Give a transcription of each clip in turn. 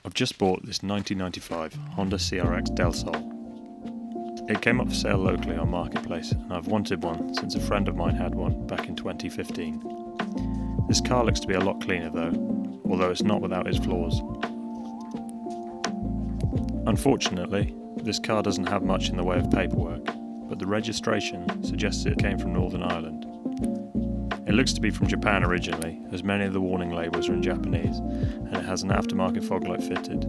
I've just bought this 1995 Honda CRX Del Sol. It came up for sale locally on Marketplace and I've wanted one since a friend of mine had one back in 2015. This car looks to be a lot cleaner though, although it's not without its flaws. Unfortunately, this car doesn't have much in the way of paperwork, but the registration suggests it came from Northern Ireland. It looks to be from Japan originally, as many of the warning labels are in Japanese, and it has an aftermarket fog light fitted.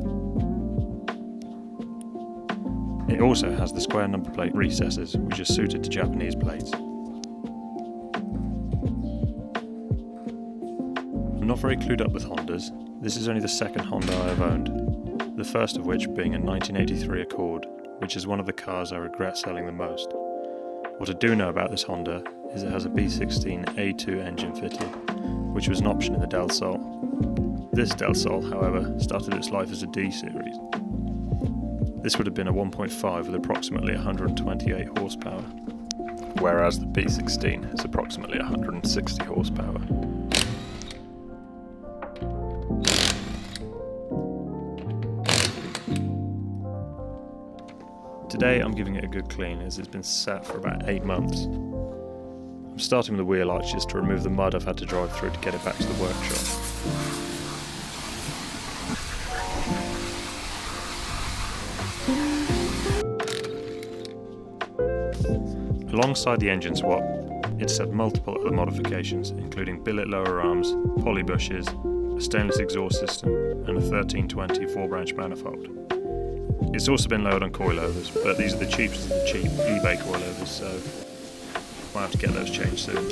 It also has the square number plate recesses, which are suited to Japanese plates. I'm not very clued up with Hondas. This is only the second Honda I have owned, the first of which being a 1983 Accord, which is one of the cars I regret selling the most. What I do know about this Honda is it has a B16 A2 engine fitted, which was an option in the Del Sol. This Del Sol, however, started its life as a D series. This would have been a 1.5 with approximately 128 horsepower, whereas the B16 is approximately 160 horsepower. Today I'm giving it a good clean as it's been sat for about 8 months. I'm starting with the wheel arches to remove the mud I've had to drive through to get it back to the workshop. Alongside the engine swap, it's had multiple other modifications including billet lower arms, poly bushes, a stainless exhaust system and a 1320 4-branch manifold. It's also been lowered on coilovers, but these are the cheapest of the cheap eBay coilovers, so might have to get those changed soon.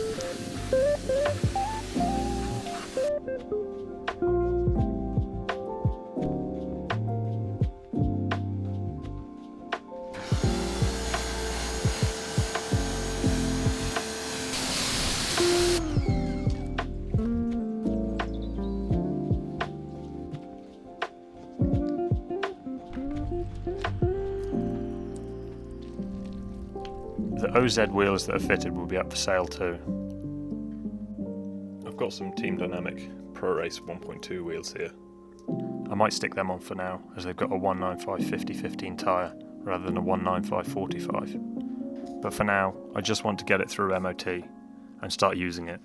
The OZ wheels that are fitted will be up for sale too. I've got some Team Dynamic Pro Race 1.2 wheels here. I might stick them on for now as they've got a 195/50/15 tyre rather than a 195/45. But for now, I just want to get it through MOT and start using it